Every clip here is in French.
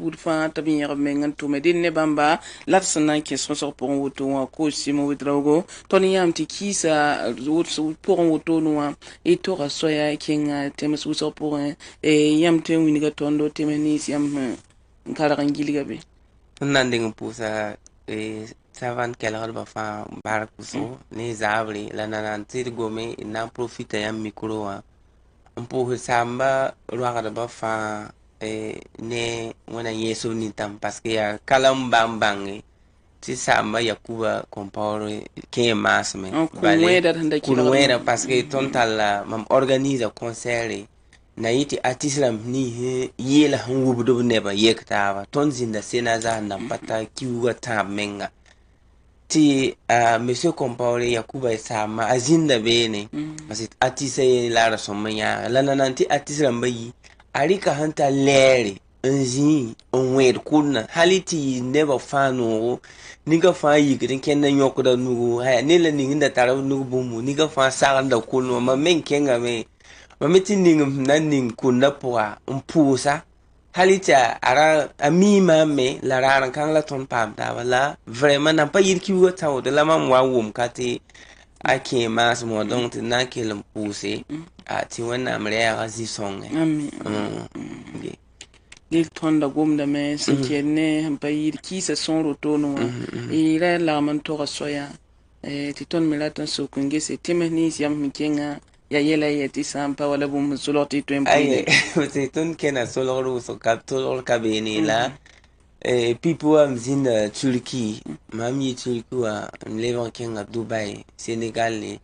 bud fãa tɩ b yẽg meng n tʋme dẽn ne bãmba la d sẽn na n kẽ sõsg pʋgẽ woto wã koos-sɩm wɩdraoogo tõnd yãmb tɩ kiisa pʋgẽ wotone wã y toga soya kẽnga tẽms wʋsg pʋgẽ yãmb tõe n wilga tõndo tɩms nins yãmb n karg n gilga be tõnd na n deng n pʋʋsa savan kelgdbã fãa bark wʋsgo ne zaabre la nanan tɩ d gome d na n profita yãmb mikro wã n pʋʋsd saamba roagdbã fãa ne wẽna yẽesb nintame parce que yaa kala n bãnge tɩ saamba yakuba compaor kẽ maasme kʋl wẽeda parce que tõnd talla mam organisa concert na yɩ tɩ artiste rãmb nins yeela sẽn wubd b nebã yek taaba tõnd zĩnda sena zaa n nan pa ta kiuugã tãab menga tɩ monsieur compaor yakuba saamba a zĩnda beene parce que artiste ye la a sõm n yãaga la nanan tɩ artiste rãmbã yi a rɩka sẽn tar lɛɛre n zĩ n wẽed kʋdna hal tɩ yɩ nebã fãa noogo nika fãa yikd n kẽnda yõkda nugu ne la ning n da tar b nug bũmbu nika fãa sagenda kʋln wã mam me n kẽngame mam me tɩ ning m na n ning kʋnda pʋga n pʋʋsa hal tɩ a miimã me la raar n kãng la tõnd paam taaba la vraiment nan pa yɩd kiuugã tã woto la mam wa n wʋm ka tɩ a kẽ maasem wã donc tɩ na n kell n pʋʋse tɩ wẽnnaam rɛɛga zĩ-sõnge dɩk tõnda gomdame sẽn kell ne sẽn pa yɩɩd kiisa sõor wotone wã y ra lagm n toga soya tɩ tõnd me rat n sok n gese tẽms nins yãmb sẽn kẽngã ya yɛla yɛ tɩ sã n pa wala bũmb sẽn solg tɩ y tõe n pʋɩɩ tõnd kẽna solgd wʋsg ka beene la pipi wam zĩnda Turki mam yɩ Turki wã n lebg n kẽnga Dubai Senegal n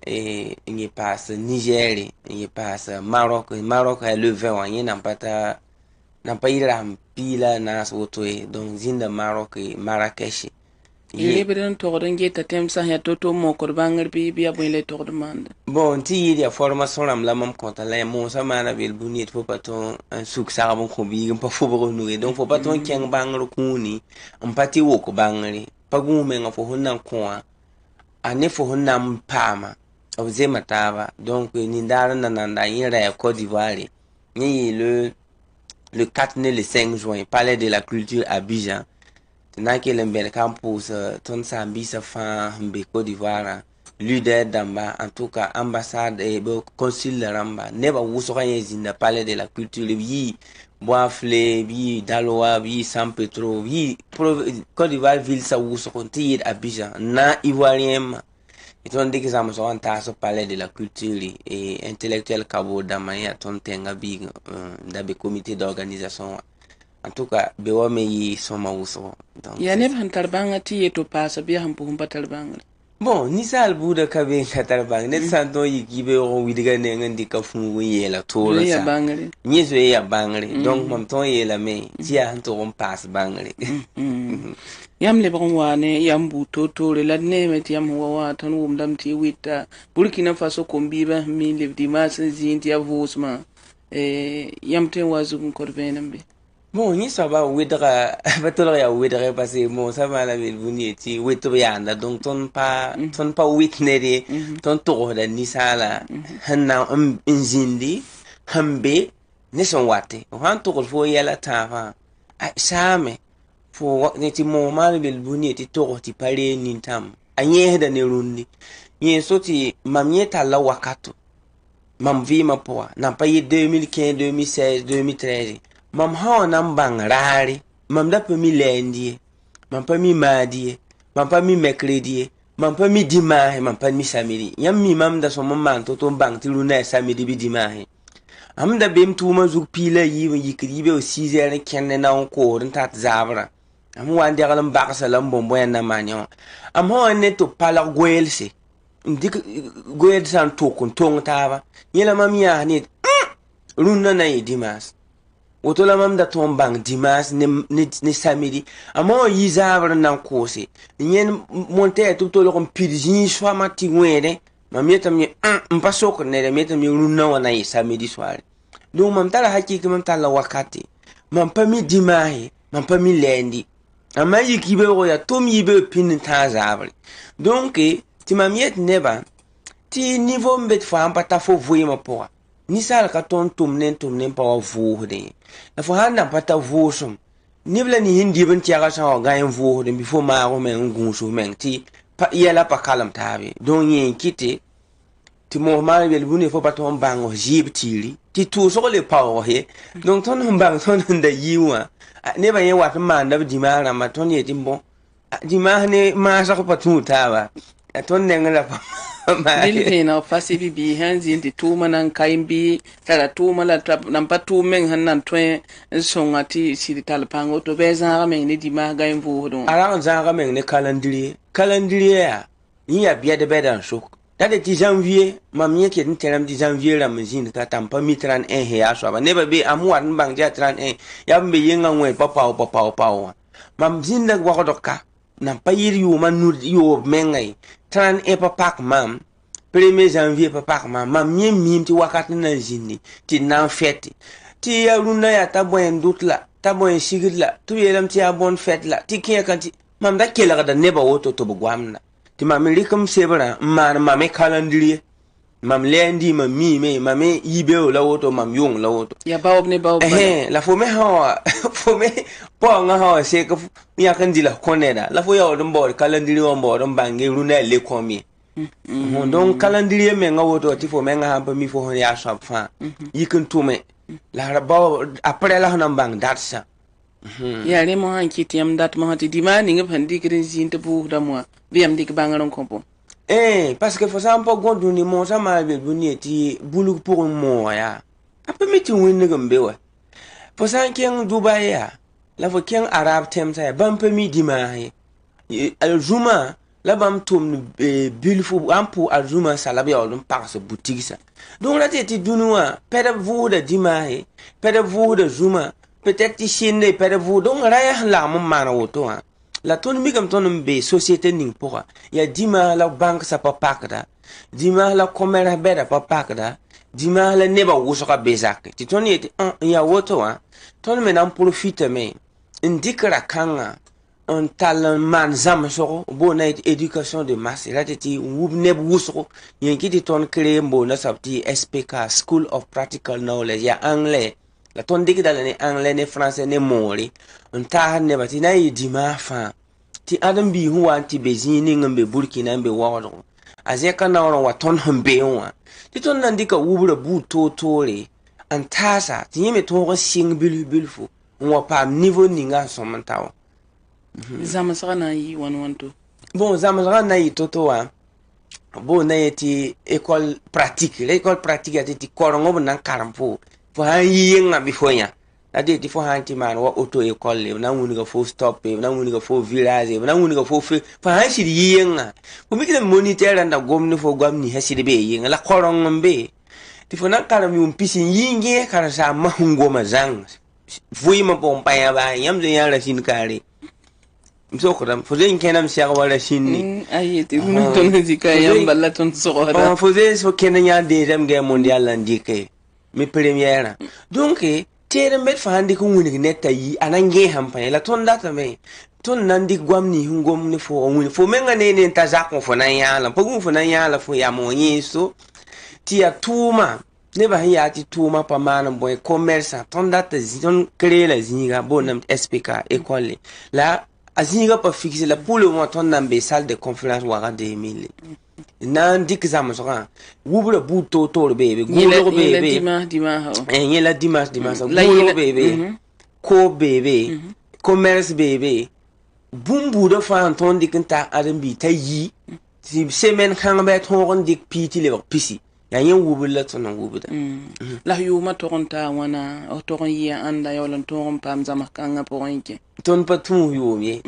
yẽ paas Niger n yẽ paas Maroc yaa le 20 wã yẽ nan pa yɩ rasm piila naas woto ye donc zĩnda Maroc Marrakech lebd n togd n geta tẽmsã ya to mokd bãngr bɩ yaa bõe la y togd maanda bon tɩ yɩɩd yaa formation rãmb la mam kõta la ya moosã maana bel bũmb yet fo pa tõe n suk sagb n kõ biig n pa fʋbg f nuge donc fo pa tõe n kẽng bãngr kũuni n pa tɩ wok bãngre pa gũus menga fo sẽn na n kõ wã a ne fo sẽn na n paama b zema taaba donc nindaar n na nanda yẽ ra yaa Côte d'Ivoire yẽ yɩ le 4 ne le 5 juin palais de la culture Abidjan tɩ na n kell n bẽd ka n pʋʋs tõnd saam-biisã fãa sẽn be Côte d'Ivoire leader dãmba en tout cas ambassade consul rãmba nebã wʋsga yẽ zĩnda palais de la culture b yɩ Boafle b yɩ Daloa b yɩ San Petro b yɩ Côte d'Ivoire ville-sã wʋsg n tɩ yɩɩd Abidjan n na ivoiriẽnmã tõnd dɩk zãmsg n taas palais de la culture intellectuel kabo dãmbã yaa tõnd tẽnga biig da be comité d'organisation wã en tout cas be wa me yɩ sõma wʋsgo yaa neb sẽn tar bãngã tɩ yeto paasa bɩ yaa sẽn pʋgẽ pa tar bãngre bon ninsaal buudã ka be n ka tar bãng ned sã n tõe n yik yibeoog n widga neng n dɩka fũug n yeela toorã sa yẽ zoe yaa bãngre donc mam tõe n yeelame tɩ yaa sẽn tʋg n paas bãngre yãmb lebg n waa ne yãmb buud toor-toore la d neeme tɩ yãmb sẽn wa wã tõnd wʋmdame tɩ y wɩta burkina faso kom-biibã sẽn mi lebd dimaas n zĩig tɩ yaa vʋʋsmã yãmb tõe n wa zug n kod vẽenem be bon yẽ soaba wedga pa tolg yaa wedge parce que moosã maana bel bũmb ye tɩ wet b yaanda donc tõnd pa wet ned ye tõnd togsda ninsaala sẽn na n zĩndi sẽn be ne sẽn wate f sãn togs fo yɛla tãafã saame tɩ moos maana bel bũmb ye tɩ togs tɩ pa ree nintãm a yẽesda ne rũndi yẽ so tɩ mam yẽ talla wakato mam vɩɩmã pʋga nan pa yɩ 2015 2016 2013 mam sã wã na n bãng raare mam da pa mi lɛɛnd ye mam pa mi maad ye mam pa mi mɛkred ye mam pa mi dimaasẽ mam pa mi samedi yãmb mi mam da sõm n maan to n bãng tɩ rũnã yaa samedi bɩ dimaasẽ mam da bem tʋʋmã zug piila yiib n yikd yibe 6 heures n kẽnd ne na n koosd n tat zaabrã am wa n degl n bagsa la n bõmb wẽnna n maan yã wã am sã wã ne tɩ b palg goeelse n dɩk goeelsã n tok n tong taaba yẽla mam yãas ne rũnnã na n yɩ dimaas woto la mam da tõe n bãng dimaas ne samedi amma wã yi zaabr n na n koose n yẽnd montaire tɩ b tolg n pid zĩig soamã tɩ wẽede mam yetame n pa sokd ned m yetame rũnnã wã na n yɩ samedi soare donc mam tara hakɩɩk mam talla wakate mam pa mi dimaasye mam pa mi lɛɛndi amma yik yibeoogo yaa tʋm yibeoog pĩnd n tãag zaabre donc tɩ mam yet nebã tɩ niveau n be tɩ fo sãn pa ta fo vɩɩmã pʋga ninsaal ka tõnd tʋm ne n pa wa vʋʋsde ye la fo sãn nan pa ta vʋʋsem nibla ni hindi ban tiaga sa ga en vo de before ma go men gunsu men ti pa yela pa kalam tabe don yin kiti ti mo ma bel bune fo paton bango jib tiri ti tu so le pa o he donc ton bang ton nda yiwa ne ba yen wat ma nda di ma na ma ton ye timbo di ma ne ma sa ko patu tawa ton ne ngala pa Dil na fasi bi hanzi ndi tuma nan kaimbi tala tuma la nan pa tumen hanan twen songati sidi talpango to beza men ni di ma ga imvu don ara zanga men ne calendrier ya ni ya biya de bedan so dade ti janvier mam yake tin teram di janvier la mjin ka tampa mi 31 he ya so ba ne ba be amu wan bang ja 31 ya mbe yenga ngwe papa mam zinda wa doka nan pa yiri yu man nu yu mengai 31 pa pak mam 1er janvier pa pak mam mim ti wakati na jinni ti nan fete ti ya runa ya taboyen dutla taboyen sigidla tu yelam ti abon fete la ti ke kan ti mam da kela da neba woto to bugwamna ti mam likam sebra mam calendrier mam lendi mam me mam yibe la woto mam yung la woto ya baob ne baob la fo me ha fo me po nga ha se ko ya kan dila koneda la fo ya odon bo calendrier on bo don bange runa le komi donc calendrier me nga woto ti fo me nga ha pa mi fo ya so fa yikin tume la ba après la nan bang datsa ya le mo han kiti am dat mo hati dimani ngi pandi kire jinte bu da mo bi am dik bangaron kompo parce que faut ça pas gondu ni mo ça ma be buni ti bulu pour mo ya apa mi ti win ngam wa faut ça ken dubai ya la fo ken arab tem sa ban pa mi dima al juma la bam tum bilfu ampu al juma sala bi olum par ce boutique ça donc là ti dunua pere vous de dima pere vous de juma peut-être ti chine pere vous donc raya la mo mana woto la ton mi kam ton be société ning pour ya dima la banque sa pa pakda dima la commerce beda pa pakda dima la neba wusoka bezak ti ton yeti ya woto ton me nan profite me indikra kanga on talent man zam so bona éducation de masse la ti wub neb wuso yen kiti ton créer mbo na sabti SPK School of Practical Knowledge ya anglais la ton dik dala ne anglais ne français ne mori on ta ne bati na yi dima fa ti adam bi huwa ti bezini ngambe burkina mbe wawdo azeka na wa ton hambe wa ti ton nan dika wubura bu totore an tasa ti yeme to sing bilfu wa pa niveau ninga somantawo zama sana yi 112 bon zama sana yi toto wa bon na yeti école pratique l'école pratique ati ti korongo nan karampo fo han yinga bifonya ade ti fo han ti man wa auto école le na wuni ga fo stop na wuni ga fo village na wuni ga fo fa han shiri yinga ko mi kile moniteur nda gomni fo gomni hasiri be yinga la korongo mbe ti fo nan karam yum pisin yinge kara sa mahungo mazang vui ma pompa ya ba yam de ya la sin kare msokram fo zen kenam siya wala shinni ayeti mun ton zika yam balla ton sokora fo zen so kenanya deuxième guerre mondiale landike mi première donc tere met fa handi ko woni netta yi anange hampane la ton data me ton nandi gwamni ngom ni fo woni fo menga ne ta zakon fo nan yala pogun fo nan yala fo ya mo yeso ti atuma ne ba ya ti tuma pa mana boy commerce ton data zon créer la zinga bonam SPK école la azinga pa fixer la pour le moment ton nambe salle de conférence wara 2000 nan dik zam so kan wubura bu to bebe gulo bebe dima yela dimanche gulo bebe ko bebe commerce bebe bumbu do fa ton dikinta adambi tayi si semaine kan ba ton dik piti le pisi ya yen wubula ton wubuda la yuma toronta wana o toron yi anda yolan toron pam zama kanga poinke ton patun yumi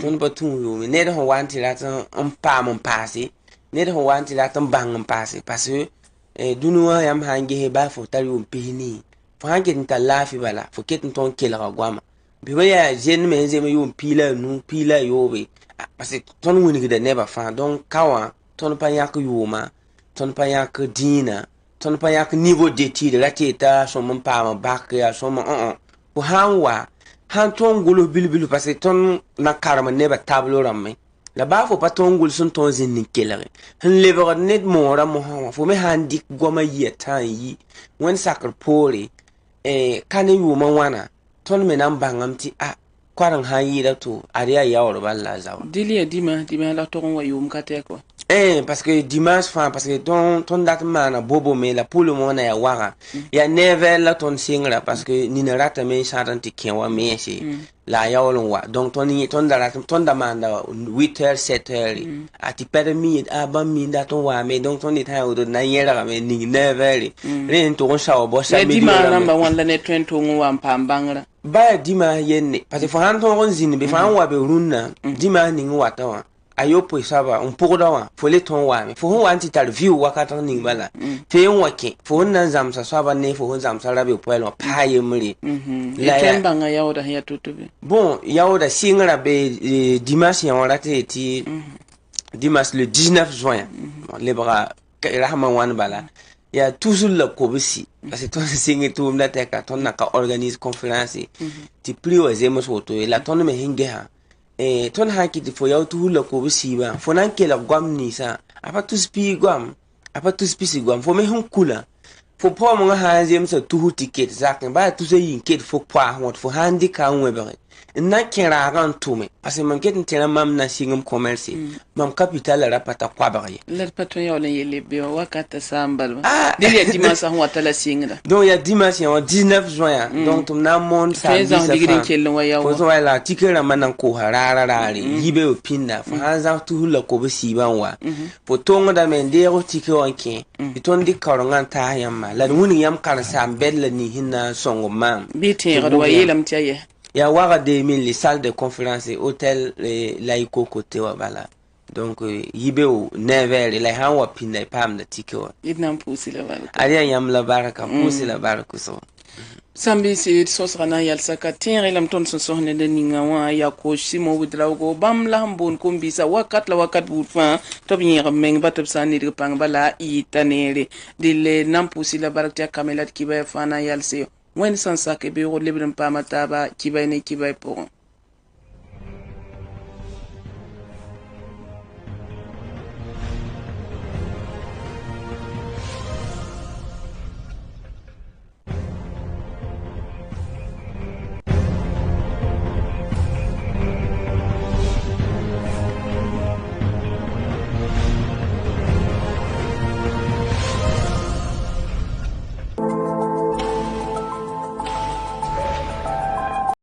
ne da wanti la ton pam passé ne da wanti la ton bang passé parce que dunuwa yam hange ba fo tari um pini fo hange nta lafi bala fo ket ton kela gwama bi ya jen me zema yum pila yobe parce que ton woni gida ne ba fa donc kawa ton pa yak yuma ton pa yak dina ton pa yak niveau d'étude la teta so mon pa bac ya so mon ko hanwa han ton gulu bilbil parce que ton na karama ne ba tableau ramme la ba fo pa ton gul sun ton zin ni kelare han lever net mo ra mo ha fo me han dik goma yi tan yi won sakar pore kane yu man wana ton me nan bangam ti kwarang ha yira to ariya yawro balla zawa Dili dima la toron wa yum kate ko. parce que dimanche fa parce que ton dat mana bobo me la pour le moment ya wara ya never la ton singra parce que ni na rata me charan ti kenwa me shi la yawlon wa donc ton da manda 8h 7h ati permis ban mi da ton wa me donc ton ni ta o na yera me ni never ren to on shawo bo sha me dima namba wan la ne twento wa pambangra ba dima yenne parce que fa han ton zin be fa wa be runna dima ni wata wa ayo po saba on pogoda wa fo le ton wa me fo hon wanti tar view wakata ning bala fe on wake fo hon nan zamsa saba ne fo hon zamsa rabe po elon paye muri la ya banga yawda ya tutubi bon yawda singra be dimanche ya wala ti dimanche le 19 juin le bras rahman wan bala ya toujours le kobisi parce que ton singi tout mda teka ton naka organise conférence ti pli wa zemos woto la ton me hinge ha ton haki ti fo yaw tu la ko bisi ba fo nan ke la gwam ni sa apa tu spi gwam apa tu spi si gwam fo me hun kula fo po mo ha zem sa tu ticket zakin ba tu se yin ket fo kwa hot fo handi ka webere na kera ran tume parce que man ket ntena mam na singum commerce mam capital la rapata kwa bari le patron yaw le yele be wakata sambal dili dimanche ho watala singra donc ya dimanche en 19 juin donc tum na monde sa bisa digrin kello wa yaw fo so wala tikera manan ko harara rari yibe o pinda fo hanza tu la ko be siban wa fo tonga da men de ro tikero anke iton di karongan ta yamma la wuni yam kan sam bella ni hinna songo mam biti ro wa yelam tiaye ya wara 2000 les salles de conférence et hôtel laiko côté wa bala donc yibe o never la hanwa pinda pam da tikero idnam pusi la bala ariya yam la baraka pusi la baraka so sambi si sosrana yal saka tinre lam ton so sohne de ninga wa ya ko simo widraw go bam la mbon ko mbisa wakat la wakat bu fa to bi ngam meng batub sani de pang bala i tanere dile nampusi la barakta kamelat kiba fana yal se wen san sake be ro lebren pa mataba kiba ne kiba po